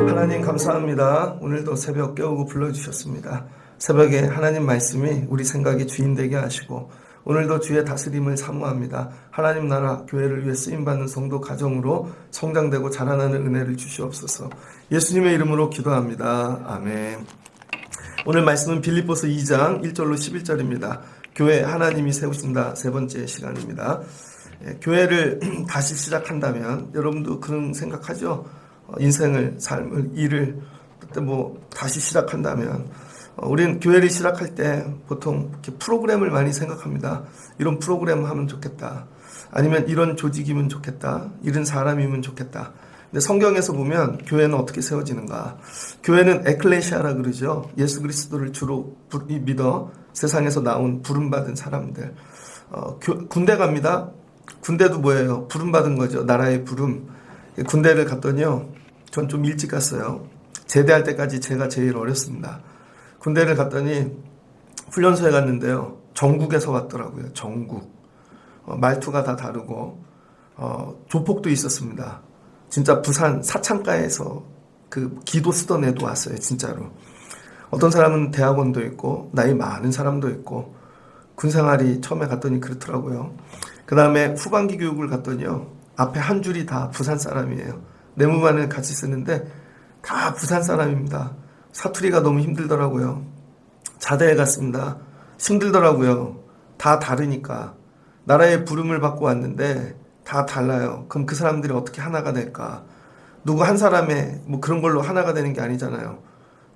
하나님 감사합니다. 오늘도 새벽 깨우고 불러주셨습니다. 새벽에 하나님 말씀이 우리 생각의 주인 되게 하시고 오늘도 주의 다스림을 사모합니다. 하나님 나라 교회를 위해 쓰임받는 성도 가정으로 성장되고 자라나는 은혜를 주시옵소서. 예수님의 이름으로 기도합니다. 아멘. 오늘 말씀은 빌립보서 2장 1절로 11절입니다. 교회 하나님이 세우신다 세 번째 시간입니다. 교회를 다시 시작한다면 여러분도 그런 생각하죠? 인생을, 삶을, 일을 그때 다시 시작한다면 우리는 교회를 시작할 때 보통 이렇게 프로그램을 많이 생각합니다. 이런 프로그램 하면 좋겠다. 아니면 이런 조직이면 좋겠다. 이런 사람이면 좋겠다. 근데 성경에서 보면 교회는 어떻게 세워지는가? 교회는 에클레시아라 그러죠. 예수 그리스도를 주로 믿어 세상에서 나온 부름받은 사람들. 군대 갑니다. 군대도 뭐예요? 부름받은 거죠. 나라의 부름. 군대를 갔더니요. 전 좀 일찍 갔어요. 제대할 때까지 제가 제일 어렸습니다. 군대를 갔더니 훈련소에 갔는데요. 전국에서 왔더라고요. 전국. 말투가 다 다르고 조폭도 있었습니다. 진짜 부산 사창가에서 그 기도 쓰던 애도 왔어요. 진짜로. 어떤 사람은 대학원도 있고 나이 많은 사람도 있고 군생활이 처음에 갔더니 그렇더라고요. 그 다음에 후반기 교육을 갔더니요. 앞에 한 줄이 다 부산 사람이에요. 내무반을 같이 쓰는데 다 부산 사람입니다. 사투리가 너무 힘들더라고요. 자대에 갔습니다. 힘들더라고요. 다 다르니까. 나라의 부름을 받고 왔는데 다 달라요. 그럼 그 사람들이 어떻게 하나가 될까? 누구 한 사람의 그런 걸로 하나가 되는 게 아니잖아요.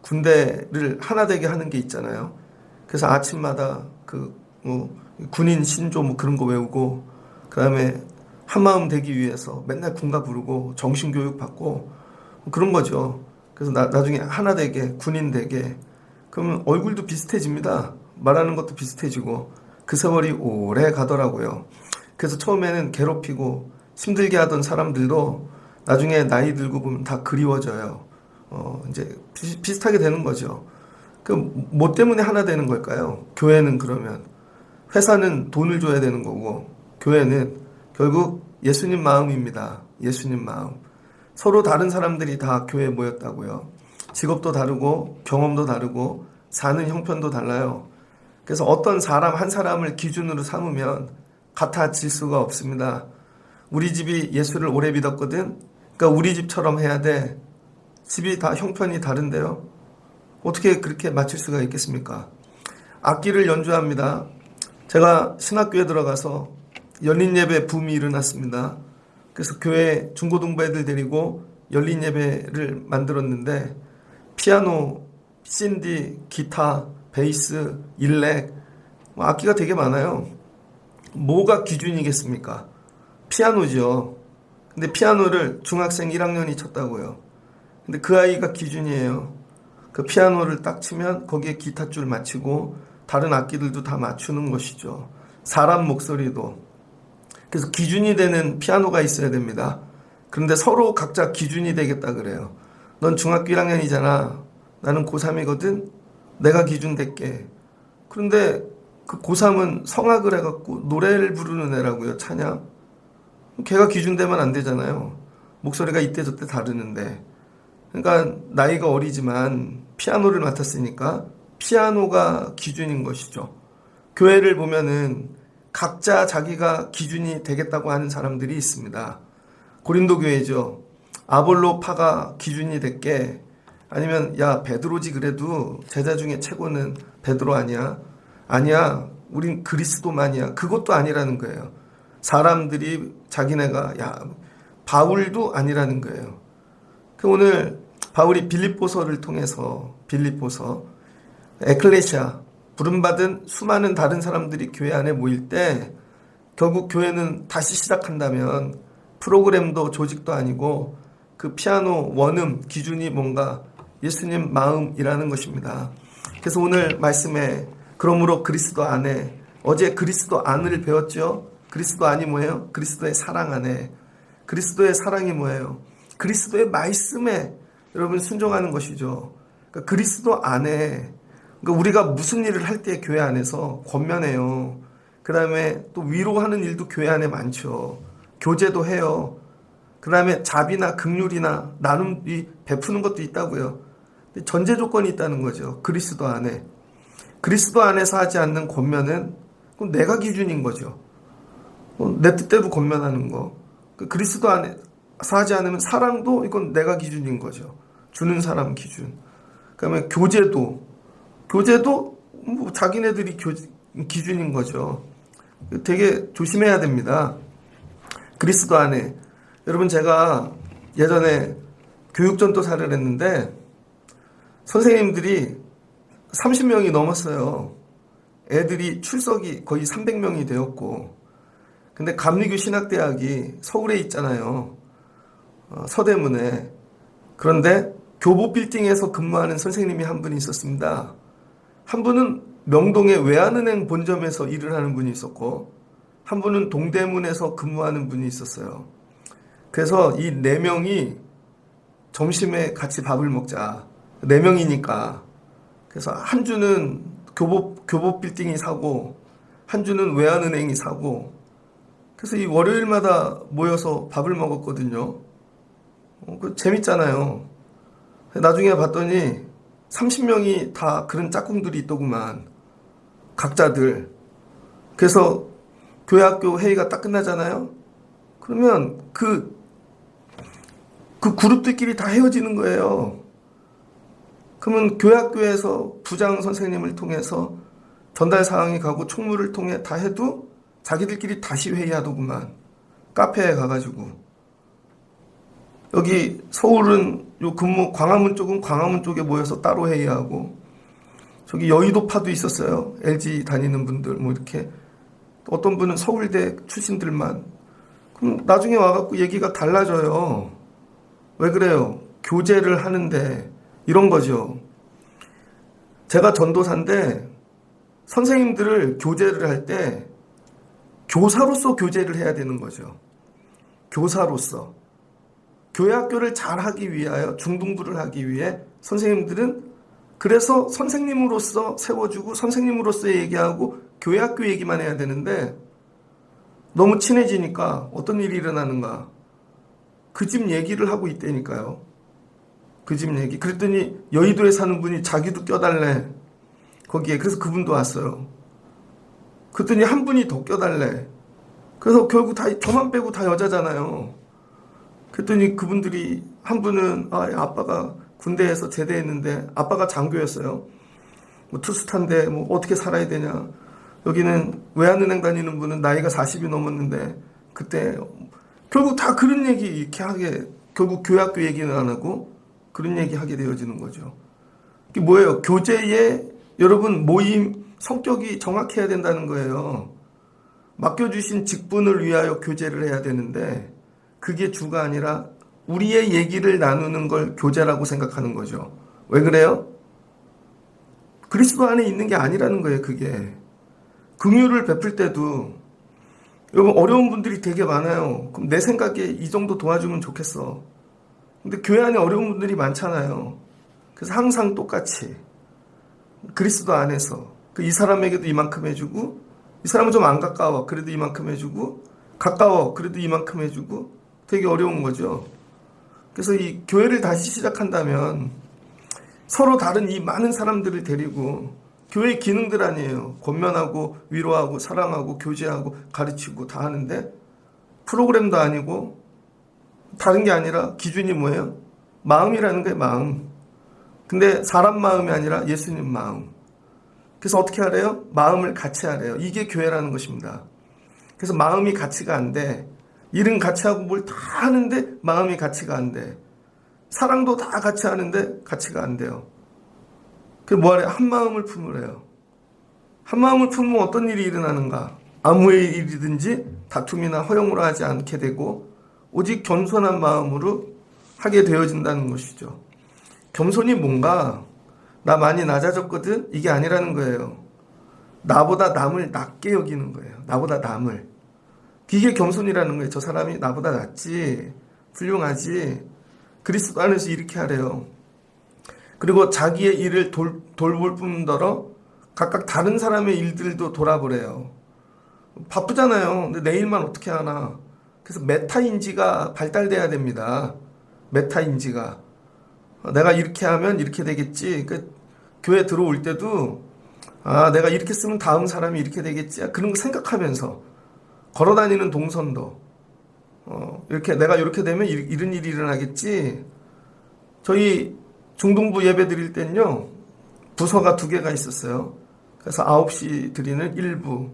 군대를 하나 되게 하는 게 있잖아요. 그래서 아침마다 군인 신조 그런 거 외우고 그 다음에 한마음 되기 위해서 맨날 군가 부르고 정신교육 받고 그런 거죠. 그래서 나중에 하나 되게 군인 되게 그러면 얼굴도 비슷해집니다. 말하는 것도 비슷해지고 그 세월이 오래 가더라고요. 그래서 처음에는 괴롭히고 힘들게 하던 사람들도 나중에 나이 들고 보면 다 그리워져요. 이제 비슷하게 되는 거죠. 뭐 때문에 하나 되는 걸까요? 교회는 그러면 회사는 돈을 줘야 되는 거고 교회는 결국 예수님 마음입니다. 예수님 마음. 서로 다른 사람들이 다 교회에 모였다고요. 직업도 다르고 경험도 다르고 사는 형편도 달라요. 그래서 어떤 사람 한 사람을 기준으로 삼으면 같아질 수가 없습니다. 우리 집이 예수를 오래 믿었거든. 그러니까 우리 집처럼 해야 돼. 집이 다 형편이 다른데요. 어떻게 그렇게 맞출 수가 있겠습니까? 악기를 연주합니다. 제가 신학교에 들어가서 열린 예배 붐이 일어났습니다. 그래서 교회 중고등부 애들 데리고 열린 예배를 만들었는데 피아노, 신디, 기타, 베이스, 일렉 악기가 되게 많아요. 뭐가 기준이겠습니까? 피아노죠. 근데 피아노를 중학생 1학년이 쳤다고요. 근데 그 아이가 기준이에요. 그 피아노를 딱 치면 거기에 기타 줄 맞추고 다른 악기들도 다 맞추는 것이죠. 사람 목소리도. 그래서 기준이 되는 피아노가 있어야 됩니다. 그런데 서로 각자 기준이 되겠다 그래요. 넌 중학교 1학년이잖아. 나는 고3이거든. 내가 기준 될게. 그런데 그 고3은 성악을 해갖고 노래를 부르는 애라고요. 찬양. 걔가 기준 되면 안 되잖아요. 목소리가 이때 저때 다르는데. 그러니까 나이가 어리지만 피아노를 맡았으니까 피아노가 기준인 것이죠. 교회를 보면은 각자 자기가 기준이 되겠다고 하는 사람들이 있습니다. 고린도 교회죠. 아볼로파가 기준이 될게 아니면 야 베드로지 그래도 제자 중에 최고는 베드로 아니야? 아니야. 우린 그리스도만이야. 그것도 아니라는 거예요. 사람들이 자기네가 야 바울도 아니라는 거예요. 오늘 바울이 빌립보서를 통해서 빌립보서 에클레시아 부름받은 수많은 다른 사람들이 교회 안에 모일 때 결국 교회는 다시 시작한다면 프로그램도 조직도 아니고 그 피아노 원음 기준이 뭔가 예수님 마음이라는 것입니다. 그래서 오늘 말씀에 그러므로 그리스도 안에 어제 그리스도 안을 배웠죠. 그리스도 안이 뭐예요? 그리스도의 사랑 안에. 그리스도의 사랑이 뭐예요? 그리스도의 말씀에 여러분 순종하는 것이죠. 그러니까 그리스도 안에 그러니까 우리가 무슨 일을 할 때 교회 안에서 권면해요. 그 다음에 또 위로하는 일도 교회 안에 많죠. 교제도 해요. 그 다음에 자비나 긍휼이나 나눔이 베푸는 것도 있다고요. 전제 조건이 있다는 거죠. 그리스도 안에. 그리스도 안에서 하지 않는 권면은 그럼 내가 기준인 거죠. 내 뜻대로 권면하는 거. 그리스도 안에서 하지 않으면 사랑도 이건 내가 기준인 거죠. 주는 사람 기준. 그다음에 교제도 뭐 자기네들이 기준인 거죠. 되게 조심해야 됩니다. 그리스도 안에. 여러분 제가 예전에 교육전도사를 했는데 선생님들이 30명이 넘었어요. 애들이 출석이 거의 300명이 되었고, 근데 감리교 신학대학이 서울에 있잖아요. 서대문에. 그런데 교보 빌딩에서 근무하는 선생님이 한 분이 있었습니다. 한 분은 명동의 외환은행 본점에서 일을 하는 분이 있었고, 한 분은 동대문에서 근무하는 분이 있었어요. 그래서 이 4명이 점심에 같이 밥을 먹자. 4명이니까. 그래서 한 주는 교보 빌딩이 사고, 한 주는 외환은행이 사고, 그래서 이 월요일마다 모여서 밥을 먹었거든요. 재밌잖아요. 나중에 봤더니 30명이 다 그런 짝꿍들이 있더구만. 각자들. 그래서 교회학교 회의가 딱 끝나잖아요. 그러면 그 그룹들끼리 다 헤어지는 거예요. 그러면 교회학교에서 부장 선생님을 통해서 전달 사항이 가고 총무를 통해 다 해도 자기들끼리 다시 회의하더구만. 카페에 가가지고. 여기 서울은 요 근무 광화문 쪽은 광화문 쪽에 모여서 따로 회의하고, 저기 여의도파도 있었어요. LG 다니는 분들 뭐 이렇게. 어떤 분은 서울대 출신들만. 그럼 나중에 와갖고 얘기가 달라져요. 왜 그래요? 교제를 하는데 이런 거죠. 제가 전도사인데 선생님들을 교제를 할 때 교사로서 교제를 해야 되는 거죠. 교사로서. 교회학교를 잘하기 위하여 중등부를 하기 위해 선생님들은 그래서 선생님으로서 세워주고 선생님으로서 얘기하고 교회학교 얘기만 해야 되는데 너무 친해지니까 어떤 일이 일어나는가. 그 집 얘기를 하고 있다니까요. 그 집 얘기. 그랬더니 여의도에 사는 분이 자기도 껴달래. 거기에. 그래서 그분도 왔어요. 그랬더니 한 분이 더 껴달래. 그래서 결국 다 저만 빼고 다 여자잖아요. 그랬더니 그분들이 한 분은 아빠가 군대에서 제대했는데 아빠가 장교였어요. 뭐 투스탄데 뭐 어떻게 살아야 되냐. 여기는 외환은행 다니는 분은 나이가 40이 넘었는데 그때 결국 다 그런 얘기 이렇게 하게, 결국 교회학교 얘기는 안 하고 그런 얘기 하게 되어지는 거죠. 이게 뭐예요? 교제에 여러분 모임 성격이 정확해야 된다는 거예요. 맡겨주신 직분을 위하여 교제를 해야 되는데 그게 주가 아니라 우리의 얘기를 나누는 걸 교제라고 생각하는 거죠. 왜 그래요? 그리스도 안에 있는 게 아니라는 거예요. 그게. 긍휼을 베풀 때도 여러분 어려운 분들이 되게 많아요. 그럼 내 생각에 이 정도 도와주면 좋겠어. 근데 교회 안에 어려운 분들이 많잖아요. 그래서 항상 똑같이 그리스도 안에서 이 사람에게도 이만큼 해주고, 이 사람은 좀 안 가까워 그래도 이만큼 해주고, 가까워 그래도 이만큼 해주고, 되게 어려운 거죠. 그래서 이 교회를 다시 시작한다면 서로 다른 이 많은 사람들을 데리고, 교회의 기능들 아니에요. 권면하고 위로하고 사랑하고 교제하고 가르치고 다 하는데 프로그램도 아니고 다른 게 아니라 기준이 뭐예요? 마음이라는 게 마음. 근데 사람 마음이 아니라 예수님 마음. 그래서 어떻게 하래요? 마음을 같이 하래요. 이게 교회라는 것입니다. 그래서 마음이 같이가 안 돼. 일은 같이 하고 뭘 다 하는데 마음이 같이가 안 돼. 사랑도 다 같이 하는데 같이가 안 돼요. 그래서 뭐하래요? 한 마음을 품으래요. 한 마음을 품으면 어떤 일이 일어나는가? 아무의 일이든지 다툼이나 허용으로 하지 않게 되고 오직 겸손한 마음으로 하게 되어진다는 것이죠. 겸손이 뭔가? 나 많이 낮아졌거든? 이게 아니라는 거예요. 나보다 남을 낮게 여기는 거예요. 나보다 남을. 이게 겸손이라는 거예요. 저 사람이 나보다 낫지, 훌륭하지. 그리스도 안에서 이렇게 하래요. 그리고 자기의 일을 돌볼 뿐더러 각각 다른 사람의 일들도 돌아보래요. 바쁘잖아요. 근데 내 일만 어떻게 하나. 그래서 메타인지가 발달돼야 됩니다. 메타인지가. 내가 이렇게 하면 이렇게 되겠지. 교회 들어올 때도 내가 이렇게 쓰면 다음 사람이 이렇게 되겠지. 그런 거 생각하면서 걸어다니는 동선도 이렇게 내가 이렇게 되면 이런 일이 일어나겠지. 저희 중동부 예배 드릴 땐요. 부서가 2개가 있었어요. 그래서 9시 드리는 1부,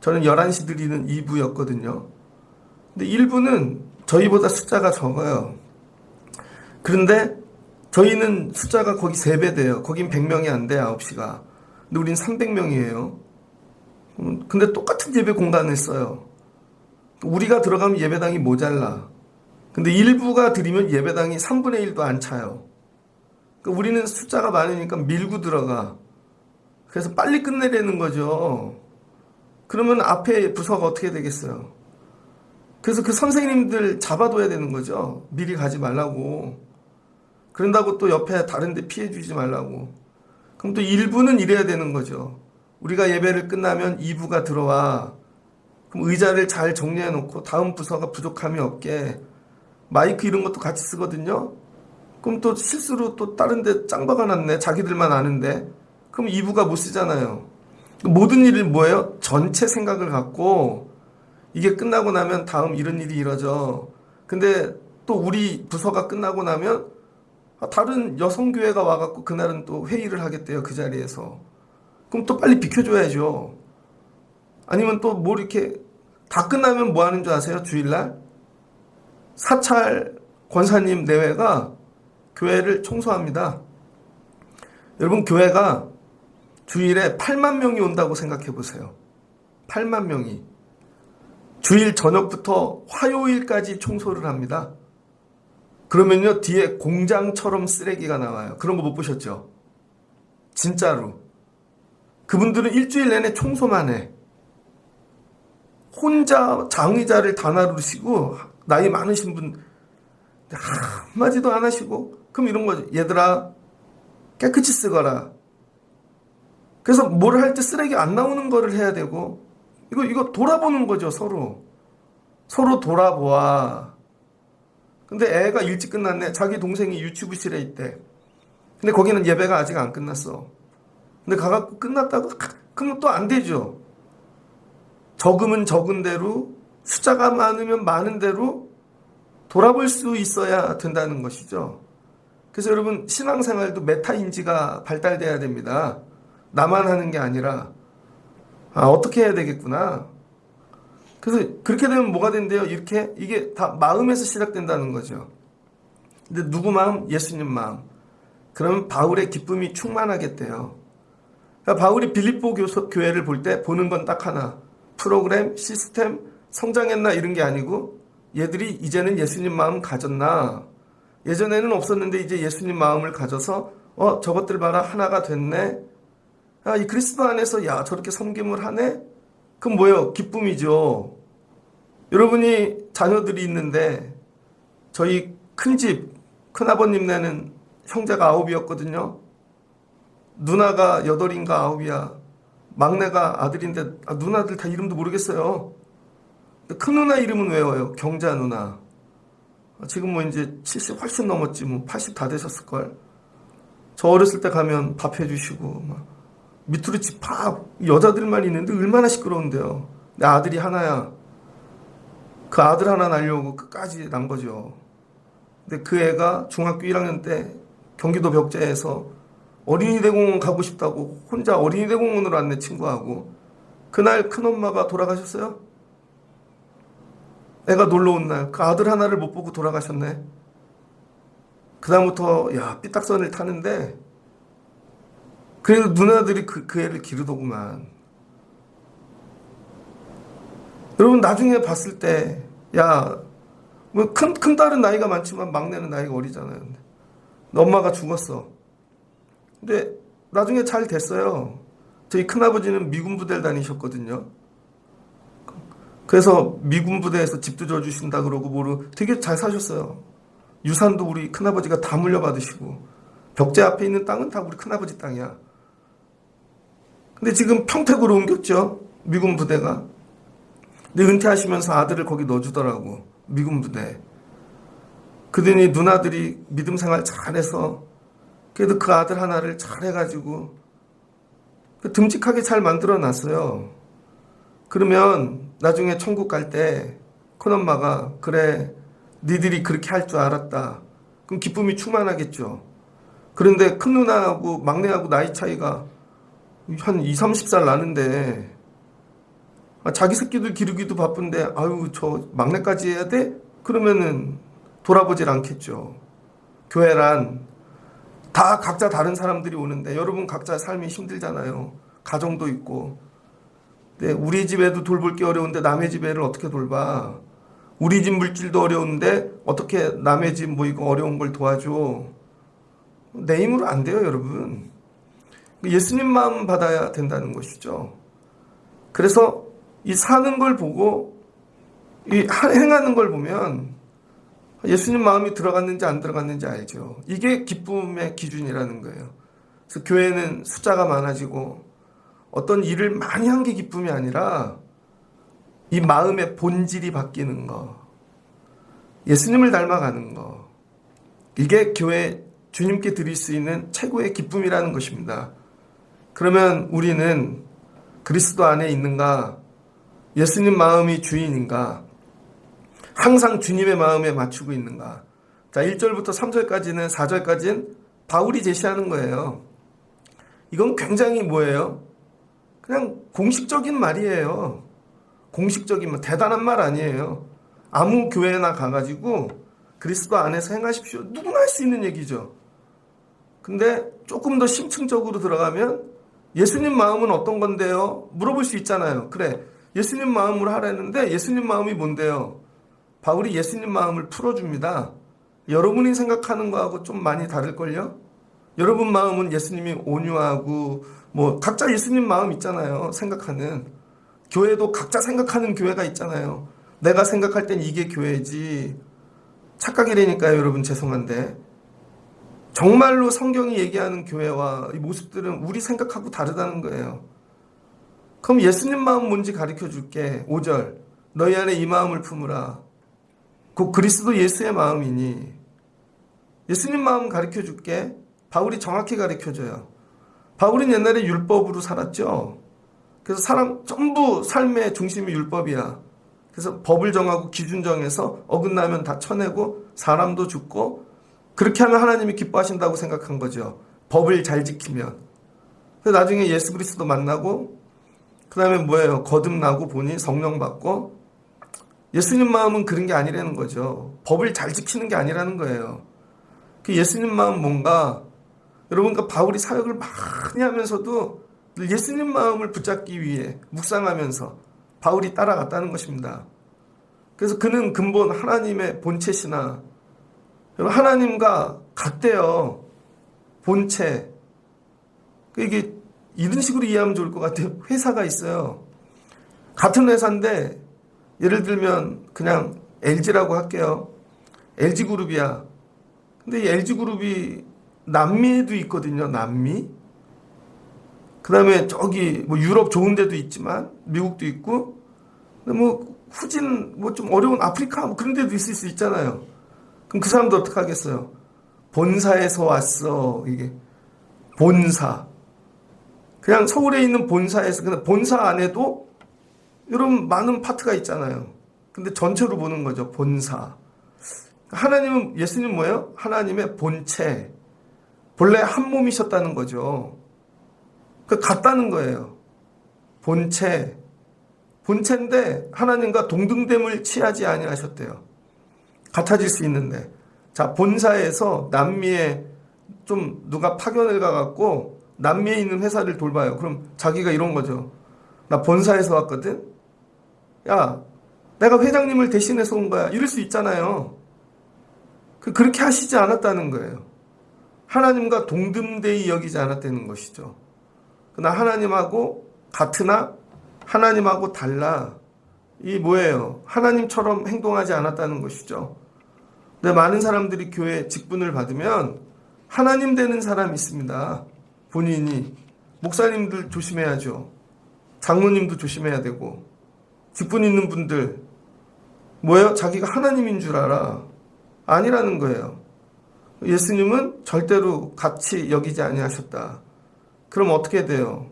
저는 11시 드리는 2부였거든요. 근데 1부는 저희보다 숫자가 적어요. 그런데 저희는 숫자가 거기 3배 돼요. 거긴 100명이 안 돼, 9시가. 근데 우린 300명이에요. 근데 똑같은 예배 공간을 써요. 우리가 들어가면 예배당이 모자라. 근데 1부가 드리면 예배당이 3분의 1도 안 차요. 그러니까 우리는 숫자가 많으니까 밀고 들어가. 그래서 빨리 끝내려는 거죠. 그러면 앞에 부서가 어떻게 되겠어요? 그래서 그 선생님들 잡아둬야 되는 거죠. 미리 가지 말라고. 그런다고 또 옆에 다른 데 피해 주지 말라고. 그럼 또 1부는 이래야 되는 거죠. 우리가 예배를 끝나면 2부가 들어와. 그럼 의자를 잘 정리해 놓고 다음 부서가 부족함이 없게 마이크 이런 것도 같이 쓰거든요. 그럼 또 실수로 또 다른 데 짱 박아놨네. 자기들만 아는데. 그럼 2부가 못 쓰잖아요. 모든 일을 뭐예요? 전체 생각을 갖고 이게 끝나고 나면 다음 이런 일이 이뤄져. 근데 또 우리 부서가 끝나고 나면 다른 여성교회가 와갖고 그날은 또 회의를 하겠대요. 그 자리에서. 그럼 또 빨리 비켜줘야죠. 아니면 또 뭐 이렇게 다 끝나면 뭐 하는 줄 아세요? 주일날? 사찰 권사님 내외가 교회를 청소합니다. 여러분, 교회가 주일에 8만 명이 온다고 생각해 보세요. 8만 명이. 주일 저녁부터 화요일까지 청소를 합니다. 그러면요, 뒤에 공장처럼 쓰레기가 나와요. 그런 거 못 보셨죠? 진짜로. 그분들은 일주일 내내 청소만 해. 혼자 장의자를 다 나르시고, 나이 많으신 분, 한마디도 안 하시고, 그럼 이런 거죠. 얘들아, 깨끗이 쓰거라. 그래서 뭘 할 때 쓰레기 안 나오는 거를 해야 되고, 이거 돌아보는 거죠, 서로. 서로 돌아보아. 근데 애가 일찍 끝났네. 자기 동생이 유치부실에 있대. 근데 거기는 예배가 아직 안 끝났어. 근데 가갖고 끝났다고? 그러면 또 안 되죠. 적으면 적은 대로, 숫자가 많으면 많은 대로 돌아볼 수 있어야 된다는 것이죠. 그래서 여러분, 신앙생활도 메타인지가 발달돼야 됩니다. 나만 하는 게 아니라, 어떻게 해야 되겠구나. 그래서 그렇게 되면 뭐가 된대요? 이게 다 마음에서 시작된다는 거죠. 근데 누구 마음? 예수님 마음. 그러면 바울의 기쁨이 충만하겠대요. 그러니까 바울이 빌립보 교회를 볼 때 보는 건 딱 하나. 프로그램, 시스템, 성장했나 이런 게 아니고 얘들이 이제는 예수님 마음 가졌나. 예전에는 없었는데 이제 예수님 마음을 가져서 저것들 봐라 하나가 됐네. 이 그리스도 안에서 저렇게 섬김을 하네? 그럼 뭐예요? 기쁨이죠. 여러분이 자녀들이 있는데 저희 큰집 큰아버님네는 형제가 9이었거든요. 누나가 8인가 9이야. 막내가 아들인데 누나들 다 이름도 모르겠어요. 큰 누나 이름은 외워요. 경자 누나. 지금 뭐 이제 70 훨씬 넘었지, 뭐 80 다 되셨을걸. 저 어렸을 때 가면 밥 해주시고 막 밑으로 집합 여자들만 있는데 얼마나 시끄러운데요. 내 아들이 하나야. 그 아들 하나 낳으려고 끝까지 난 거죠. 근데 그 애가 중학교 1학년 때 경기도 벽제에서 어린이 대공원 가고 싶다고 혼자 어린이 대공원으로 왔네, 친구하고. 그날 큰엄마가 돌아가셨어요. 애가 놀러 온 날 그 아들 하나를 못 보고 돌아가셨네. 그다음부터 삐딱선을 타는데 그래도 누나들이 그 애를 기르더구만. 여러분, 나중에 봤을 때 뭐 큰 딸은 나이가 많지만 막내는 나이가 어리잖아요. 근데 엄마가 죽었어. 근데 나중에 잘 됐어요. 저희 큰아버지는 미군 부대를 다니셨거든요. 그래서 미군 부대에서 집도 져주신다 그러고 되게 잘 사셨어요. 유산도 우리 큰아버지가 다 물려받으시고 벽제 앞에 있는 땅은 다 우리 큰아버지 땅이야. 근데 지금 평택으로 옮겼죠. 미군 부대가. 근데 은퇴하시면서 아들을 거기 넣어주더라고. 미군 부대. 그러더니 누나들이 믿음 생활 잘해서 그래도 그 아들 하나를 잘해가지고 듬직하게 잘 만들어놨어요. 그러면 나중에 천국 갈 때 큰엄마가 그래 니들이 그렇게 할 줄 알았다. 그럼 기쁨이 충만하겠죠. 그런데 큰 누나하고 막내하고 나이 차이가 한 20, 30살 나는데 자기 새끼들 기르기도 바쁜데 아유 저 막내까지 해야 돼? 그러면은 돌아보질 않겠죠. 교회란 다 각자 다른 사람들이 오는데 여러분 각자 삶이 힘들잖아요. 가정도 있고. 근데 우리 집에도 돌볼 게 어려운데 남의 집에를 어떻게 돌봐? 우리 집 물질도 어려운데 어떻게 남의 집 뭐 이거 어려운 걸 도와줘? 내 힘으로 안 돼요, 여러분. 예수님 마음 받아야 된다는 것이죠. 그래서 이 사는 걸 보고 이 행하는 걸 보면 예수님 마음이 들어갔는지 안 들어갔는지 알죠. 이게 기쁨의 기준이라는 거예요. 그래서 교회는 숫자가 많아지고 어떤 일을 많이 한 게 기쁨이 아니라 이 마음의 본질이 바뀌는 거, 예수님을 닮아가는 거, 이게 교회 주님께 드릴 수 있는 최고의 기쁨이라는 것입니다. 그러면 우리는 그리스도 안에 있는가? 예수님 마음이 주인인가? 항상 주님의 마음에 맞추고 있는가? 자, 1절부터 3절까지는 4절까지는 바울이 제시하는 거예요. 이건 굉장히 뭐예요? 그냥 공식적인 말이에요. 공식적인 말, 대단한 말 아니에요. 아무 교회나 가가지고 그리스도 안에서 행하십시오. 누구나 할 수 있는 얘기죠. 근데 조금 더 심층적으로 들어가면 예수님 마음은 어떤 건데요? 물어볼 수 있잖아요. 그래, 예수님 마음으로 하라는데 예수님 마음이 뭔데요? 바울이 예수님 마음을 풀어줍니다. 여러분이 생각하는 거하고 좀 많이 다를걸요? 여러분 마음은 예수님이 온유하고 뭐 각자 예수님 마음 있잖아요. 생각하는. 교회도 각자 생각하는 교회가 있잖아요. 내가 생각할 땐 이게 교회지. 착각이라니까요, 여러분. 죄송한데. 정말로 성경이 얘기하는 교회와 이 모습들은 우리 생각하고 다르다는 거예요. 그럼 예수님 마음 뭔지 가르쳐 줄게. 5절. 너희 안에 이 마음을 품으라. 곧 그리스도 예수의 마음이니. 예수님 마음 가르쳐 줄게. 바울이 정확히 가르쳐 줘요. 바울은 옛날에 율법으로 살았죠. 그래서 사람 전부 삶의 중심이 율법이야. 그래서 법을 정하고 기준 정해서 어긋나면 다 쳐내고 사람도 죽고 그렇게 하면 하나님이 기뻐하신다고 생각한 거죠. 법을 잘 지키면. 그래서 나중에 예수 그리스도 만나고 그 다음에 뭐예요? 거듭나고 보니 성령 받고 예수님 마음은 그런 게 아니라는 거죠. 법을 잘 지키는 게 아니라는 거예요. 그 예수님 마음 뭔가 여러분 그 바울이 사역을 많이 하면서도 예수님 마음을 붙잡기 위해 묵상하면서 바울이 따라갔다는 것입니다. 그래서 그는 근본 하나님의 본체시나 하나님과 같대요. 본체. 이게 이런 식으로 이해하면 좋을 것 같아요. 회사가 있어요. 같은 회사인데 예를 들면 그냥 LG라고 할게요. LG그룹이야. 근데 이 LG그룹이 남미에도 있거든요. 남미. 그 다음에 저기 뭐 유럽 좋은 데도 있지만 미국도 있고 뭐 후진 뭐 좀 어려운 아프리카 뭐 그런 데도 있을 수 있잖아요. 그럼 그 사람도 어떻게 하겠어요? 본사에서 왔어. 이게 본사. 그냥 서울에 있는 본사에서 그냥 본사 안에도 이런 많은 파트가 있잖아요. 근데 전체로 보는 거죠. 본사. 하나님은 예수님 뭐예요? 하나님의 본체. 본래 한 몸이셨다는 거죠. 그 같다는 거예요. 본체. 본체인데 하나님과 동등됨을 취하지 아니하셨대요. 같아질 수 있는데. 자, 본사에서 남미에 좀 누가 파견을 가갖고 남미에 있는 회사를 돌봐요. 그럼 자기가 이런 거죠. 나 본사에서 왔거든? 야, 내가 회장님을 대신해서 온 거야. 이럴 수 있잖아요. 그렇게 하시지 않았다는 거예요. 하나님과 동등되이 여기지 않았다는 것이죠. 그러나 하나님하고 같으나 하나님하고 달라. 이 뭐예요? 하나님처럼 행동하지 않았다는 것이죠. 근데 많은 사람들이 교회 직분을 받으면 하나님 되는 사람이 있습니다. 본인이. 목사님들 조심해야죠. 장로님도 조심해야 되고, 직분 있는 분들 뭐예요? 자기가 하나님인 줄 알아. 아니라는 거예요. 예수님은 절대로 같이 여기지 아니하셨다. 그럼 어떻게 돼요?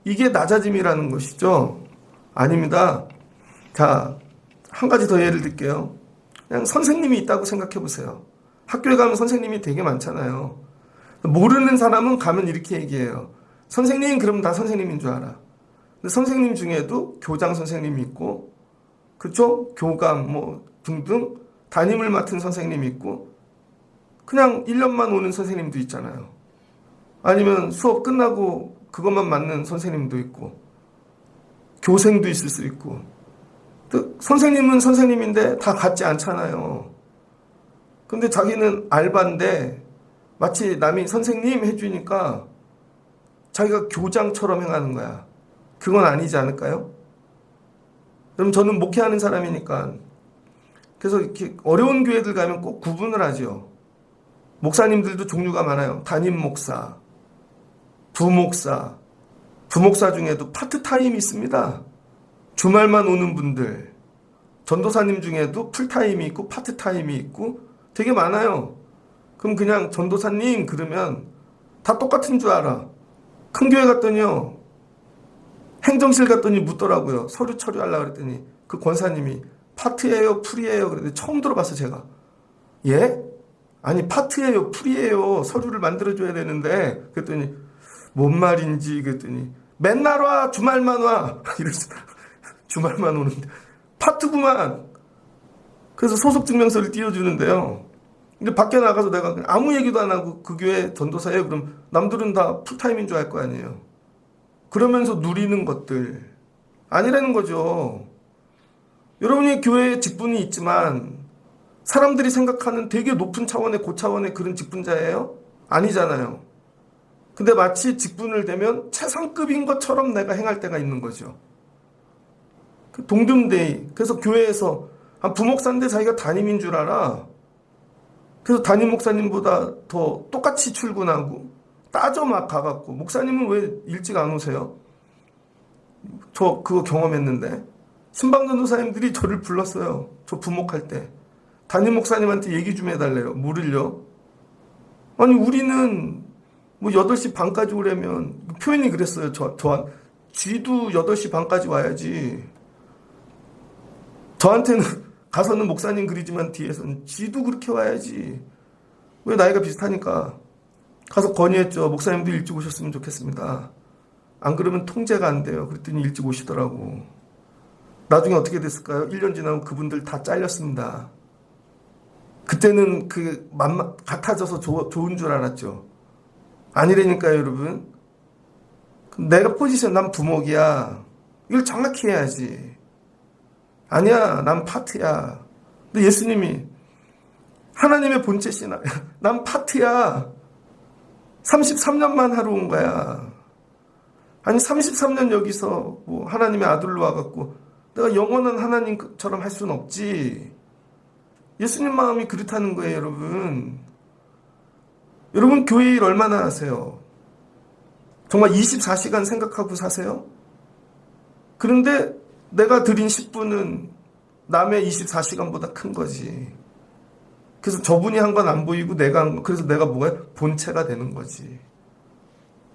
이게 낮아짐이라는 것이죠? 아닙니다. 자, 한 가지 더 예를 들게요. 그냥 선생님이 있다고 생각해 보세요. 학교에 가면 선생님이 되게 많잖아요. 모르는 사람은 가면 이렇게 얘기해요. 선생님, 그럼 나 선생님인 줄 알아. 근데 선생님 중에도 교장 선생님이 있고, 그쵸? 교감, 뭐, 등등, 담임을 맡은 선생님이 있고, 그냥 1년만 오는 선생님도 있잖아요. 아니면 수업 끝나고 그것만 맞는 선생님도 있고, 교생도 있을 수 있고, 또 선생님은 선생님인데 다 같지 않잖아요. 근데 자기는 알바인데, 마치 남이 선생님 해주니까 자기가 교장처럼 행하는 거야. 그건 아니지 않을까요? 그럼 저는 목회하는 사람이니까, 그래서 이렇게 어려운 교회들 가면 꼭 구분을 하죠. 목사님들도 종류가 많아요. 담임 목사, 부목사, 부목사 중에도 파트타임이 있습니다. 주말만 오는 분들, 전도사님 중에도 풀타임이 있고 파트타임이 있고 되게 많아요. 그럼 그냥 전도사님 그러면 다 똑같은 줄 알아. 큰 교회 갔더니요, 행정실 갔더니 묻더라고요. 서류 처리하려고 그랬더니 그 권사님이 파트예요, 풀이에요? 그랬더니 처음 들어봤어, 제가. 예? 아니, 파트예요, 풀이에요. 서류를 만들어줘야 되는데. 그랬더니 뭔 말인지 그랬더니 맨날 와, 주말만 와. 이랬어. 주말만 오는데 파트구만. 그래서 소속증명서를 띄워주는데요. 근데 밖에 나가서 내가 아무 얘기도 안 하고 그 교회 전도사예요. 그럼 남들은 다 풀타임인 줄 알 거 아니에요. 그러면서 누리는 것들 아니라는 거죠. 여러분이 교회에 직분이 있지만 사람들이 생각하는 되게 높은 차원의 고차원의 그런 직분자예요? 아니잖아요. 근데 마치 직분을 대면 최상급인 것처럼 내가 행할 때가 있는 거죠. 동등대의. 그래서 교회에서 부목사인데 자기가 담임인 줄 알아. 그래서 담임 목사님보다 더 똑같이 출근하고 따져 막 가갖고, 목사님은 왜 일찍 안 오세요? 저 그거 경험했는데 신방전도사님들이 저를 불렀어요. 저 부목할 때. 담임 목사님한테 얘기 좀 해달래요. 물을요. 아니, 우리는 뭐 8시 반까지 오려면, 표현이 그랬어요. 쥐도 8시 반까지 와야지. 저한테는 가서는 목사님 그리지만 뒤에서는 쥐도 그렇게 와야지. 왜? 나이가 비슷하니까. 가서 건의했죠. 목사님도 일찍 오셨으면 좋겠습니다. 안 그러면 통제가 안 돼요. 그랬더니 일찍 오시더라고. 나중에 어떻게 됐을까요? 1년 지나고 그분들 다 잘렸습니다. 그때는 같아져서 좋은 줄 알았죠. 아니라니까요, 여러분. 내가 포지션, 난 부목이야. 이걸 정확히 해야지. 아니야, 난 파트야. 근데 예수님이 하나님의 본체 신학, 난 파트야. 33년만 하러 온 거야. 아니, 33년 여기서 뭐 하나님의 아들로 와갖고 내가 영원한 하나님처럼 할 수는 없지. 예수님 마음이 그렇다는 거예요, 여러분. 여러분, 교회 일 얼마나 하세요? 정말 24시간 생각하고 사세요? 그런데 내가 드린 10분은 남의 24시간보다 큰 거지. 그래서 저분이 한 건 안 보이고 내가 한 거, 그래서 내가 뭐가 본체가 되는 거지.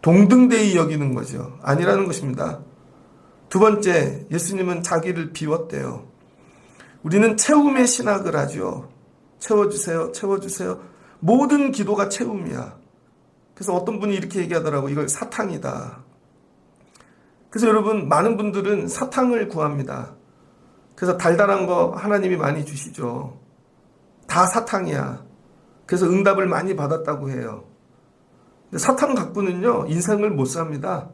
동등대의 여기는 거죠. 아니라는 것입니다. 두 번째, 예수님은 자기를 비웠대요. 우리는 채움의 신학을 하죠. 채워주세요, 채워주세요. 모든 기도가 채움이야. 그래서 어떤 분이 이렇게 얘기하더라고. 이걸 사탕이다. 그래서 여러분, 많은 분들은 사탕을 구합니다. 그래서 달달한 거 하나님이 많이 주시죠. 다 사탕이야. 그래서 응답을 많이 받았다고 해요. 근데 사탕 갖고는요, 인생을 못 삽니다.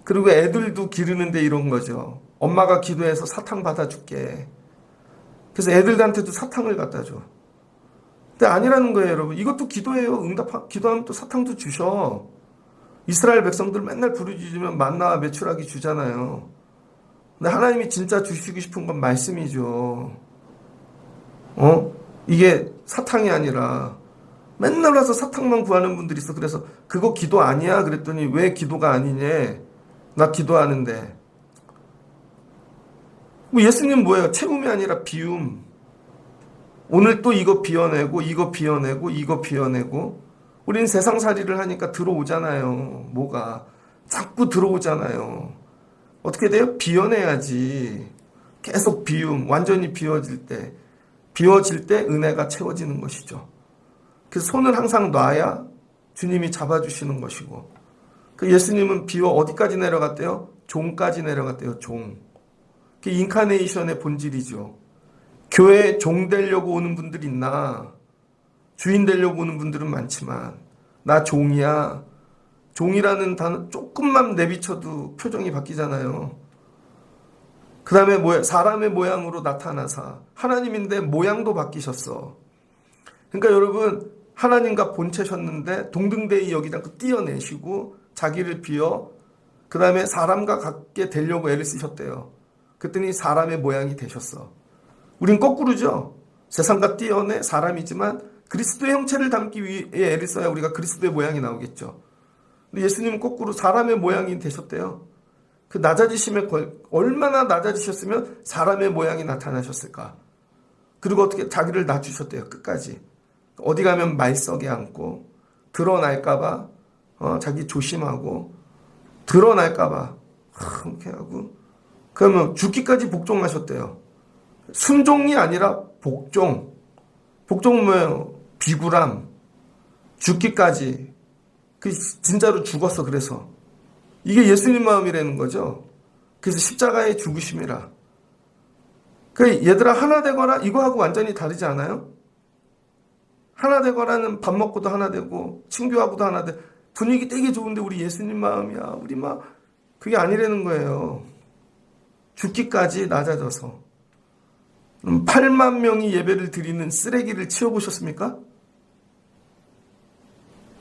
그리고 애들도 기르는데 이런 거죠. 엄마가 기도해서 사탕 받아줄게. 그래서 애들한테도 사탕을 갖다 줘. 근데 아니라는 거예요, 여러분. 이것도 기도해요. 기도하면 또 사탕도 주셔. 이스라엘 백성들 맨날 부르짖으면 만나와 메추라기 주잖아요. 근데 하나님이 진짜 주시고 싶은 건 말씀이죠. 이게 사탕이 아니라 맨날 와서 사탕만 구하는 분들이 있어. 그래서 그거 기도 아니야? 그랬더니 왜 기도가 아니냐? 나 기도하는데. 뭐 예수님 뭐예요? 채움이 아니라 비움. 오늘 또 이거 비워내고 이거 비워내고 이거 비워내고. 우린 세상살이를 하니까 들어오잖아요. 뭐가 자꾸 들어오잖아요. 어떻게 돼요? 비워내야지. 계속 비움. 완전히 비워질 때 은혜가 채워지는 것이죠. 그래서 손을 항상 놔야 주님이 잡아주시는 것이고, 그 예수님은 비워 어디까지 내려갔대요? 종까지 내려갔대요. 종. 그게 인카네이션의 본질이죠. 교회에 종 되려고 오는 분들이 있나? 주인 되려고 오는 분들은 많지만 나 종이야. 종이라는 단어 조금만 내비쳐도 표정이 바뀌잖아요. 그 다음에 뭐야? 사람의 모양으로 나타나사. 하나님인데 모양도 바뀌셨어. 그러니까 여러분, 하나님과 본체셨는데 동등대이 여기지 않고 띄어내시고 자기를 비워 그 다음에 사람과 같게 되려고 애를 쓰셨대요. 그랬더니 사람의 모양이 되셨어. 우린 거꾸로죠. 세상과 띄어내 사람이지만 그리스도의 형체를 담기 위해 애를 써야 우리가 그리스도의 모양이 나오겠죠. 근데 예수님은 거꾸로 사람의 모양이 되셨대요. 그 낮아지심에 얼마나 낮아지셨으면 사람의 모양이 나타나셨을까. 그리고 어떻게 자기를 낮추셨대요. 끝까지. 어디 가면 말석에 앉고 드러날까봐 자기 조심하고 드러날까봐 이렇게 하고 그러면 죽기까지 복종하셨대요. 순종이 아니라 복종. 복종은 뭐예요? 비굴함. 죽기까지. 그 진짜로 죽었어. 그래서 이게 예수님 마음이라는 거죠. 그래서 십자가의 죽으심이라. 그 얘들아 하나 되거라 이거하고 완전히 다르지 않아요? 하나 되거라는 밥 먹고도 하나 되고 친교하고도 하나 돼. 분위기 되게 좋은데 우리 예수님 마음이야. 우리 막 그게 아니라는 거예요. 죽기까지 낮아져서. 8만 명이 예배를 드리는 쓰레기를 치워보셨습니까?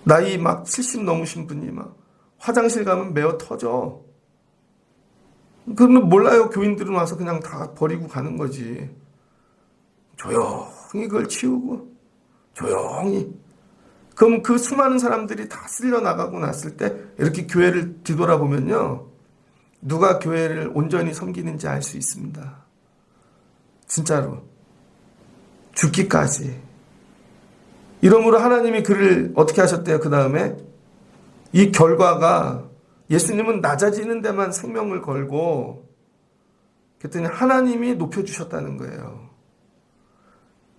나이 막 70 넘으신 분이 막 화장실 가면 메어 터져. 그러면 몰라요. 교인들은 와서 그냥 다 버리고 가는 거지. 조용히 그걸 치우고 조용히. 그럼 그 수많은 사람들이 다 쓸려 나가고 났을 때 이렇게 교회를 뒤돌아보면요. 누가 교회를 온전히 섬기는지 알 수 있습니다. 진짜로. 죽기까지. 이러므로 하나님이 그를 어떻게 하셨대요? 그 다음에 이 결과가 예수님은 낮아지는 데만 생명을 걸고 그랬더니 하나님이 높여주셨다는 거예요.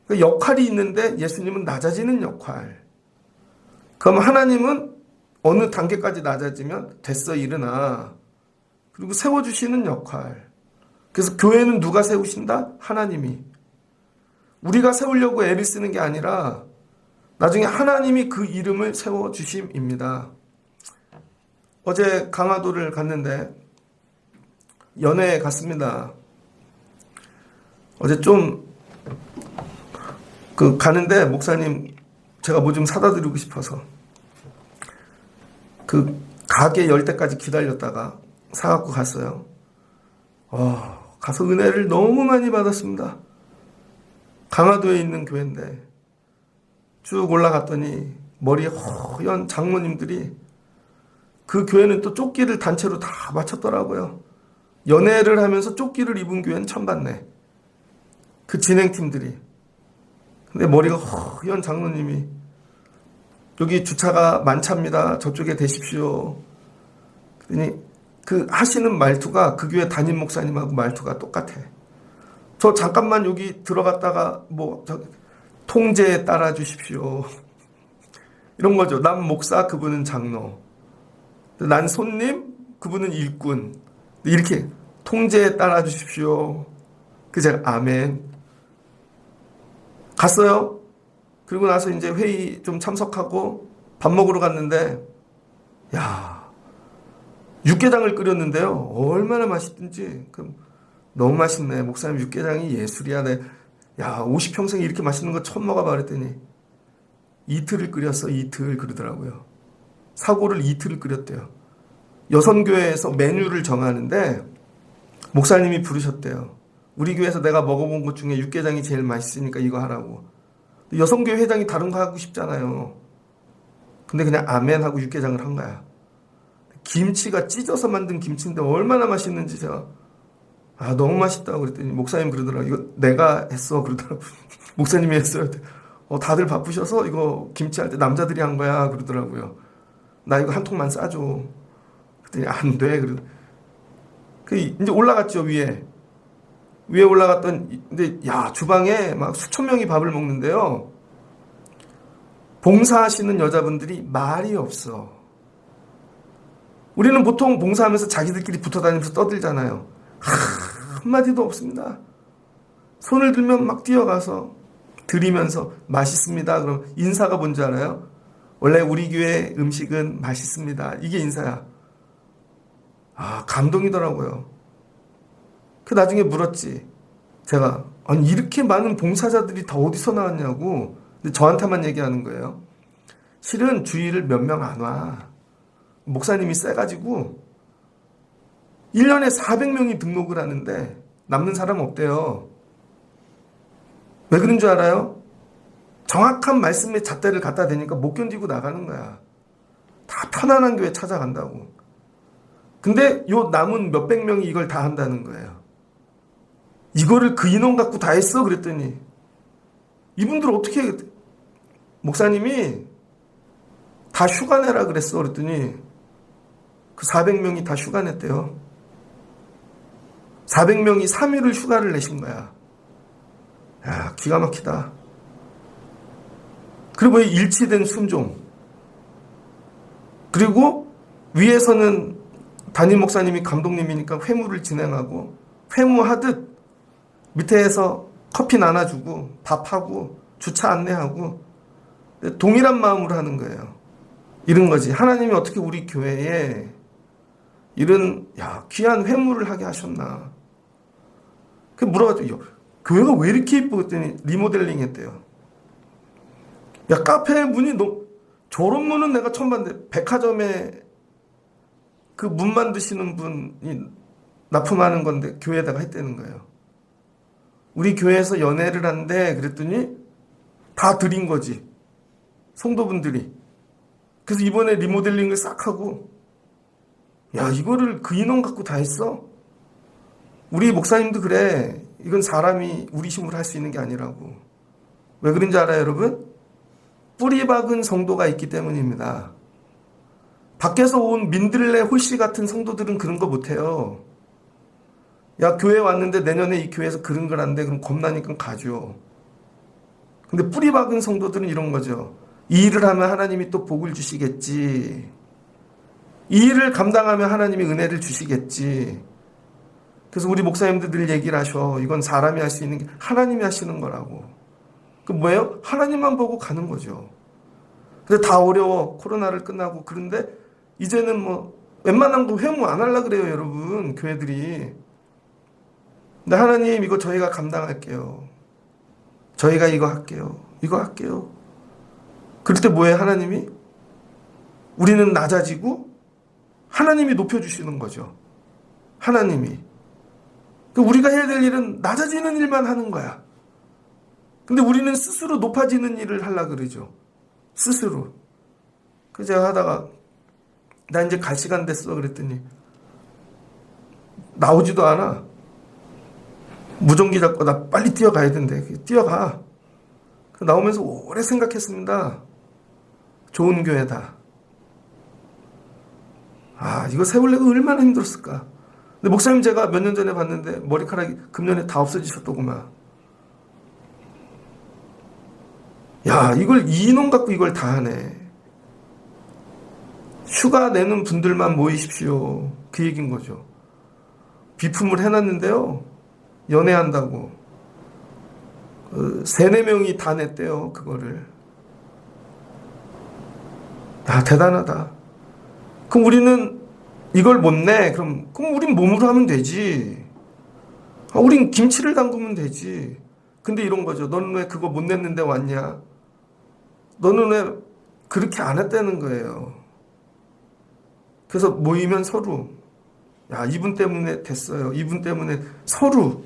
그 역할이 있는데 예수님은 낮아지는 역할. 그럼 하나님은 어느 단계까지 낮아지면 됐어 일어나. 그리고 세워주시는 역할. 그래서 교회는 누가 세우신다? 하나님이. 우리가 세우려고 애를 쓰는 게 아니라 나중에 하나님이 그 이름을 세워주심입니다. 어제 강화도를 갔는데 연회에 갔습니다. 어제 좀 가는데 목사님 제가 뭐 좀 사다 드리고 싶어서 그 가게 열 때까지 기다렸다가 사갖고 갔어요. 가서 은혜를 너무 많이 받았습니다. 강화도에 있는 교회인데 쭉 올라갔더니 머리에 허연 장모님들이 그 교회는 또 조끼를 단체로 다 맞췄더라고요. 연애를 하면서 조끼를 입은 교회는 처음 봤네. 그 진행팀들이. 근데 머리가 허연 장로님이 여기 주차가 만차입니다. 저쪽에 대십시오. 그러니 그 하시는 말투가 그 교회 담임 목사님하고 말투가 똑같아. 저 잠깐만 여기 들어갔다가 통제에 따라 주십시오. 이런 거죠. 난 목사, 그분은 장로. 난 손님, 그분은 일꾼. 이렇게 통제에 따라 주십시오. 제가 아멘. 갔어요. 그리고 나서 이제 회의 좀 참석하고 밥 먹으러 갔는데, 육개장을 끓였는데요. 얼마나 맛있든지. 너무 맛있네. 목사님 육개장이 예술이야. 50평생 이렇게 맛있는 거 처음 먹어봐. 그랬더니 이틀을 끓였어. 이틀 그러더라고요. 사고를 이틀을 끓였대요. 여선교회에서 메뉴를 정하는데 목사님이 부르셨대요. 우리 교회에서 내가 먹어본 것 중에 육개장이 제일 맛있으니까 이거 하라고. 여성교회 회장이 다른 거 하고 싶잖아요. 근데 그냥 아멘 하고 육개장을 한 거야. 김치가 찢어서 만든 김치인데 얼마나 맛있는지 제가 너무 맛있다고 그랬더니 목사님 그러더라고. 이거 내가 했어 그러더라고. 목사님이 했어요. 다들 바쁘셔서 이거 김치 할 때 남자들이 한 거야 그러더라고요. 나 이거 한 통만 싸줘. 그랬더니 안 돼. 이제 올라갔죠 위에 올라갔던, 야, 주방에 막 수천 명이 밥을 먹는데요. 봉사하시는 여자분들이 말이 없어. 우리는 보통 봉사하면서 자기들끼리 붙어 다니면서 떠들잖아요. 한마디도 없습니다. 손을 들면 막 뛰어가서 드리면서 맛있습니다. 그럼 인사가 뭔지 알아요? 원래 우리 교회 음식은 맛있습니다. 이게 인사야. 감동이더라고요. 나중에 물었지. 제가 아니 이렇게 많은 봉사자들이 다 어디서 나왔냐고. 근데 저한테만 얘기하는 거예요. 실은 주일을 몇 명 안 와. 목사님이 세가지고 1년에 400명이 등록을 하는데 남는 사람 없대요. 왜 그런 줄 알아요? 정확한 말씀의 잣대를 갖다 대니까 못 견디고 나가는 거야. 다 편안한 교회 찾아간다고. 근데 요 남은 몇백 명이 이걸 다 한다는 거예요. 이거를 그 인원 갖고 다 했어? 그랬더니 이분들 어떻게 목사님이 다 휴가 내라 그랬어? 그랬더니 그 400명이 다 휴가 냈대요. 400명이 3일을 휴가를 내신 거야. 야, 기가 막히다. 그리고 일치된 순종. 그리고 위에서는 담임 목사님이 감독님이니까 회무를 진행하고 회무하듯 밑에서 커피 나눠주고 밥하고 주차 안내하고 동일한 마음으로 하는 거예요. 이런 거지. 하나님이 어떻게 우리 교회에 이런 귀한 회무를 하게 하셨나. 물어봤죠. 교회가 왜 이렇게 이쁘고 했더니 리모델링 했대요. 카페 문이 저런 문은 내가 처음 봤는데 백화점에 그 문 만드시는 분이 납품하는 건데 교회에다가 했다는 거예요. 우리 교회에서 연애를 한대 그랬더니 다 드린 거지. 성도분들이. 그래서 이번에 리모델링을 싹 하고 이거를 그 인원 갖고 다 했어? 우리 목사님도 그래. 이건 사람이 우리 힘으로 할 수 있는 게 아니라고. 왜 그런지 알아요 여러분? 뿌리 박은 성도가 있기 때문입니다. 밖에서 온 민들레 홀씨 같은 성도들은 그런 거 못해요. 교회 왔는데 내년에 이 교회에서 그런 걸 한대. 그럼 겁나니까 가죠. 근데 뿌리 박은 성도들은 이런 거죠. 이 일을 하면 하나님이 또 복을 주시겠지. 이 일을 감당하면 하나님이 은혜를 주시겠지. 그래서 우리 목사님들 늘 얘기를 하셔. 이건 사람이 할 수 있는 게 하나님이 하시는 거라고. 그 뭐예요? 하나님만 보고 가는 거죠. 근데 다 어려워. 코로나를 끝나고. 그런데 이제는 웬만한 거 회무 안 하려고 그래요 여러분. 교회들이. 근데 하나님 이거 저희가 감당할게요. 저희가 이거 할게요. 이거 할게요. 그럴 때 뭐예요 하나님이? 우리는 낮아지고 하나님이 높여주시는 거죠. 하나님이. 우리가 해야 될 일은 낮아지는 일만 하는 거야. 근데 우리는 스스로 높아지는 일을 하려고 그러죠. 스스로. 그래서 제가 하다가 나 이제 갈 시간 됐어 그랬더니 나오지도 않아. 무전기 잡고 나 빨리 뛰어가야 된대. 뛰어가. 나오면서 오래 생각했습니다. 좋은 교회다. 이거 세우려고 얼마나 힘들었을까. 근데 목사님 제가 몇 년 전에 봤는데 머리카락이 금년에 다 없어지셨더구만. 이걸 이 인원 갖고 이걸 다 하네. 휴가 내는 분들만 모이십시오. 그 얘기인 거죠. 비품을 해놨는데요. 연애한다고. 3-4명이 다 냈대요. 그거를. 대단하다. 그럼 우리는 이걸 못 내. 그럼 우린 몸으로 하면 되지. 우린 김치를 담그면 되지. 근데 이런 거죠. 너는 왜 그거 못 냈는데 왔냐? 너는 왜 그렇게 안 했다는 거예요. 그래서 모이면 서로 이분 때문에 됐어요. 이분 때문에 서로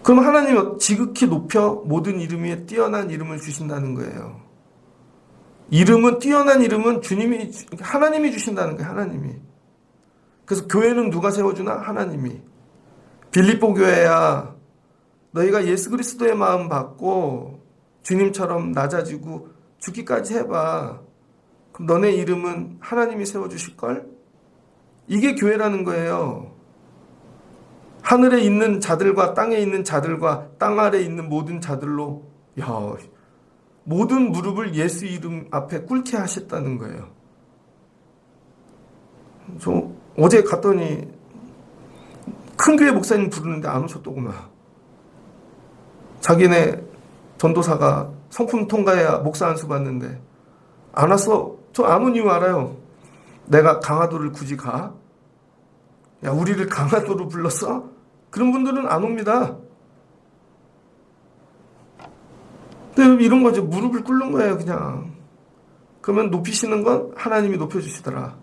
그럼 하나님이 지극히 높여 모든 이름 위에 뛰어난 이름을 주신다는 거예요. 이름은, 뛰어난 이름은 하나님이 주신다는 거예요. 하나님이. 그래서 교회는 누가 세워주나? 하나님이. 빌립보 교회야, 너희가 예수 그리스도의 마음 받고 주님처럼 낮아지고 죽기까지 해봐. 그럼 너네 이름은 하나님이 세워주실걸? 이게 교회라는 거예요. 하늘에 있는 자들과 땅에 있는 자들과 땅 아래 있는 모든 자들로 모든 무릎을 예수 이름 앞에 꿇게 하셨다는 거예요. 저 어제 갔더니 큰 교회 목사님 부르는데 안 오셨더구만. 자기네 전도사가 성품 통과해야 목사 안수 받는데 안 왔어. 저 안 온 이유 알아요. 내가 강화도를 굳이 가? 야, 우리를 강화도로 불렀어? 그런 분들은 안 옵니다. 근데 이런 거죠. 무릎을 꿇는 거예요, 그냥. 그러면 높이시는 건 하나님이 높여주시더라.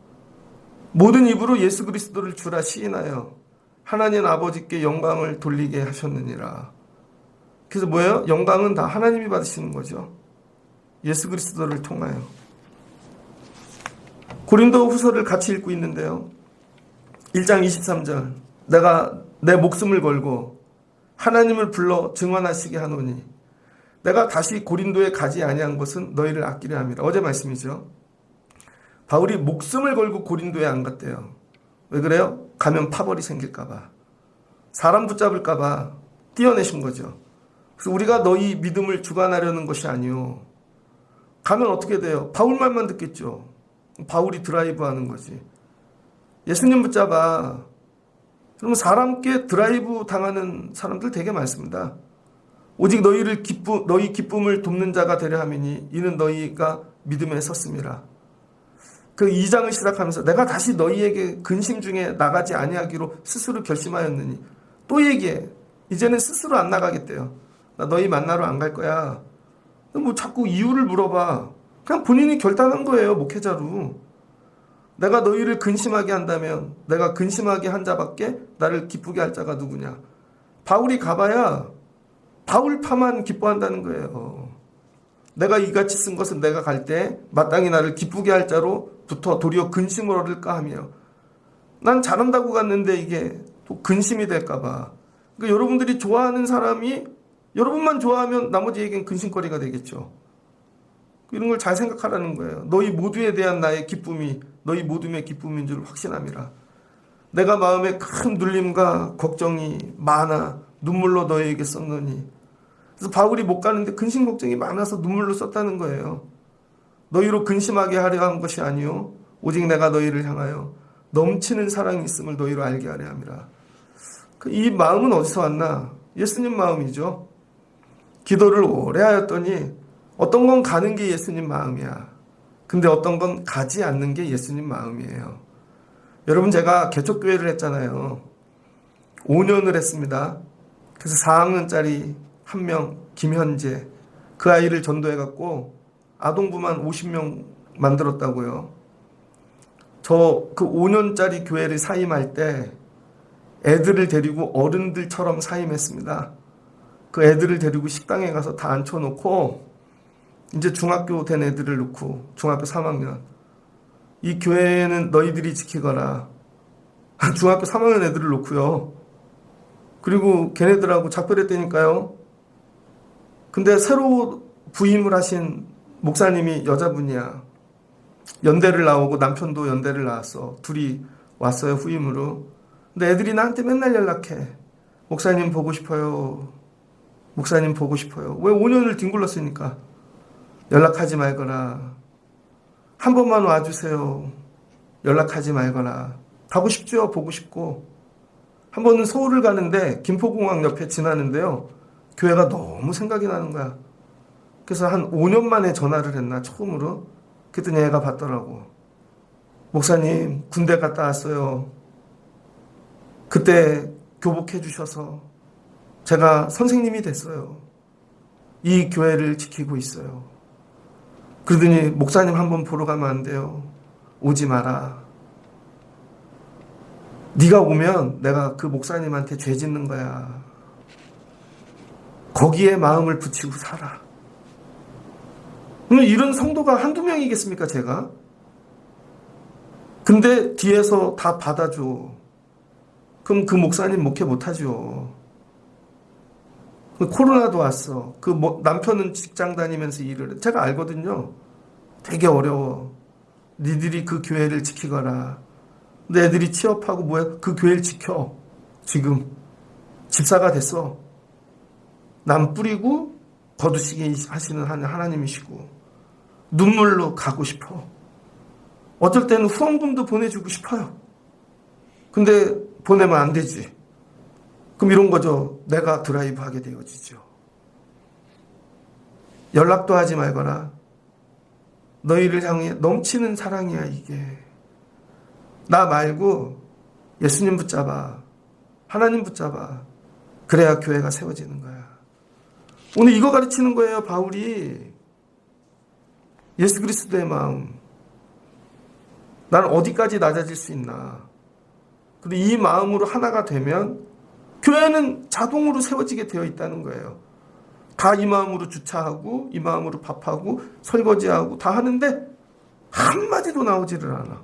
모든 입으로 예수 그리스도를 주라 시인하여 하나님 아버지께 영광을 돌리게 하셨느니라. 그래서 뭐예요? 영광은 다 하나님이 받으시는 거죠. 예수 그리스도를 통하여. 고린도 후서를 같이 읽고 있는데요. 1장 23절. 내가 내 목숨을 걸고 하나님을 불러 증언하시게 하노니 내가 다시 고린도에 가지 아니한 것은 너희를 아끼려 함이라. 어제 말씀이죠. 바울이 목숨을 걸고 고린도에 안 갔대요. 왜 그래요? 가면 파벌이 생길까 봐. 사람 붙잡을까 봐 띄어내신 거죠. 그래서 우리가 너희 믿음을 주관하려는 것이 아니오. 가면 어떻게 돼요? 바울 말만 듣겠죠. 바울이 드라이브 하는 거지. 예수님 붙잡아. 그러면 사람께 드라이브 당하는 사람들 되게 많습니다. 오직 너희 기쁨을 돕는 자가 되려 함이니 이는 너희가 믿음에 섰음이라. 그 2장을 시작하면서 내가 다시 너희에게 근심 중에 나가지 아니하기로 스스로 결심하였느니 또 얘기해. 이제는 스스로 안 나가겠대요. 나 너희 만나러 안 갈 거야. 뭐 자꾸 이유를 물어봐. 그냥 본인이 결단한 거예요. 목회자로. 내가 너희를 근심하게 한다면 내가 근심하게 한 자밖에 나를 기쁘게 할 자가 누구냐. 바울이 가봐야 바울파만 기뻐한다는 거예요. 내가 이같이 쓴 것은 내가 갈 때 마땅히 나를 기쁘게 할 자로부터 도리어 근심을 얻을까 하며 난 잘한다고 갔는데 이게 또 근심이 될까 봐. 그러니까 여러분들이 좋아하는 사람이 여러분만 좋아하면 나머지에겐 근심거리가 되겠죠. 이런 걸 잘 생각하라는 거예요. 너희 모두에 대한 나의 기쁨이 너희 모둠의 기쁨인 줄 확신함이라. 내가 마음에 큰 눌림과 걱정이 많아 눈물로 너희에게 썼노니. 그래서 바울이 못 가는데 근심 걱정이 많아서 눈물로 썼다는 거예요. 너희로 근심하게 하려 한 것이 아니요 오직 내가 너희를 향하여 넘치는 사랑이 있음을 너희로 알게 하려 함이라. 이 마음은 어디서 왔나? 예수님 마음이죠. 기도를 오래 하였더니 어떤 건 가는 게 예수님 마음이야. 근데 어떤 건 가지 않는 게 예수님 마음이에요. 여러분, 제가 개척교회를 했잖아요. 5년을 했습니다. 그래서 4학년짜리 한 명, 김현재, 그 아이를 전도해갖고 아동부만 50명 만들었다고요. 저 그 5년짜리 교회를 사임할 때 애들을 데리고 어른들처럼 사임했습니다. 그 애들을 데리고 식당에 가서 다 앉혀놓고 이제 중학교 된 애들을 놓고 중학교 3학년 이 교회는 너희들이 지키거라. 중학교 3학년 애들을 놓고요. 그리고 걔네들하고 작별했다니까요. 근데 새로 부임을 하신 목사님이 여자분이야. 연대를 나오고 남편도 연대를 나왔어. 둘이 왔어요, 후임으로. 근데 애들이 나한테 맨날 연락해. 목사님 보고 싶어요. 목사님 보고 싶어요. 왜 5년을 뒹굴렀으니까. 연락하지 말거라. 한 번만 와주세요. 연락하지 말거라. 가고 싶죠? 보고 싶고. 한 번은 서울을 가는데 김포공항 옆에 지나는데요. 교회가 너무 생각이 나는 거야. 그래서 한 5년 만에 전화를 했나, 처음으로. 그랬더니 애가 받더라고. 목사님, 군대 갔다 왔어요. 그때 교복해 주셔서 제가 선생님이 됐어요. 이 교회를 지키고 있어요. 그러더니 목사님 한번 보러 가면 안 돼요. 오지 마라. 네가 오면 내가 그 목사님한테 죄 짓는 거야. 거기에 마음을 붙이고 살아. 이런 성도가 한두 명이겠습니까, 제가? 근데 뒤에서 다 받아줘. 그럼 그 목사님 목회 못하죠. 코로나도 왔어. 남편은 직장 다니면서 일을 해. 제가 알거든요. 되게 어려워. 니들이 그 교회를 지키거라. 근데 애들이 취업하고 뭐야? 그 교회를 지켜. 지금 집사가 됐어. 남 뿌리고 거두시게 하시는 하나님이시고 눈물로 가고 싶어. 어떨 때는 후원금도 보내주고 싶어요. 근데 보내면 안 되지. 그럼 이런 거죠. 내가 드라이브 하게 되어지죠. 연락도 하지 말거라. 너희를 향해 넘치는 사랑이야 이게. 나 말고 예수님 붙잡아. 하나님 붙잡아. 그래야 교회가 세워지는 거야. 오늘 이거 가르치는 거예요, 바울이. 예수 그리스도의 마음. 난 어디까지 낮아질 수 있나. 그리고 이 마음으로 하나가 되면 교회는 자동으로 세워지게 되어 있다는 거예요. 다 이 마음으로 주차하고 이 마음으로 밥하고 설거지하고 다 하는데 한마디도 나오지를 않아.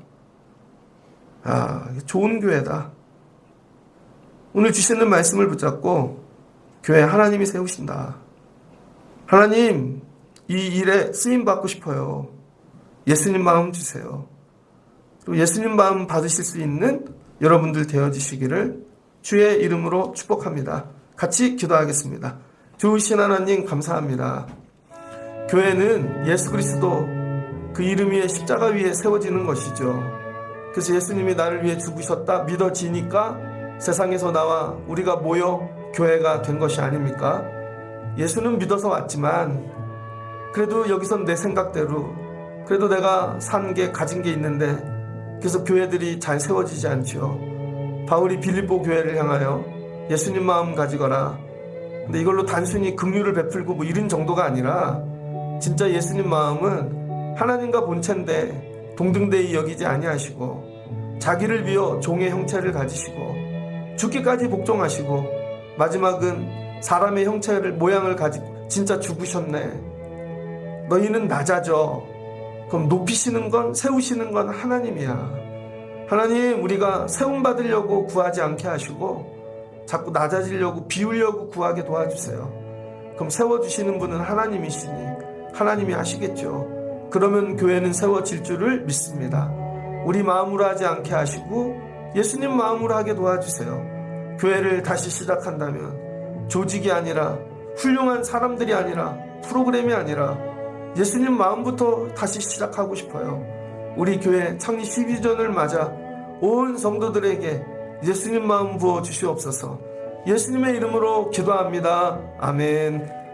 아, 좋은 교회다. 오늘 주시는 말씀을 붙잡고 교회 하나님이 세우신다. 하나님, 이 일에 쓰임 받고 싶어요. 예수님 마음 주세요. 그리고 예수님 마음 받으실 수 있는 여러분들 되어지시기를 주의 이름으로 축복합니다. 같이 기도하겠습니다. 좋으신 하나님 감사합니다. 교회는 예수 그리스도 그 이름 위에 십자가 위에 세워지는 것이죠. 그래서 예수님이 나를 위해 죽으셨다 믿어지니까 세상에서 나와 우리가 모여 교회가 된 것이 아닙니까? 예수는 믿어서 왔지만 그래도 여기선 내 생각대로 그래도 내가 산 게 가진 게 있는데 그래서 교회들이 잘 세워지지 않죠. 바울이 빌립보 교회를 향하여 예수님 마음 가지거라. 근데 이걸로 단순히 긍휼을 베풀고 뭐 이런 정도가 아니라 진짜 예수님 마음은 하나님과 본체인데 동등되이 여기지 아니하시고 자기를 위어 종의 형체를 가지시고 죽기까지 복종하시고 마지막은 사람의 형체를 모양을 가지고 진짜 죽으셨네. 너희는 낮아져. 그럼 높이시는 건 세우시는 건 하나님이야. 하나님, 우리가 세움받으려고 구하지 않게 하시고 자꾸 낮아지려고 비우려고 구하게 도와주세요. 그럼 세워주시는 분은 하나님이시니 하나님이 하시겠죠. 그러면 교회는 세워질 줄을 믿습니다. 우리 마음으로 하지 않게 하시고 예수님 마음으로 하게 도와주세요. 교회를 다시 시작한다면 조직이 아니라 훌륭한 사람들이 아니라 프로그램이 아니라 예수님 마음부터 다시 시작하고 싶어요. 우리 교회 창립 12주년을 맞아 온 성도들에게 예수님 마음 부어 주시옵소서. 예수님의 이름으로 기도합니다. 아멘.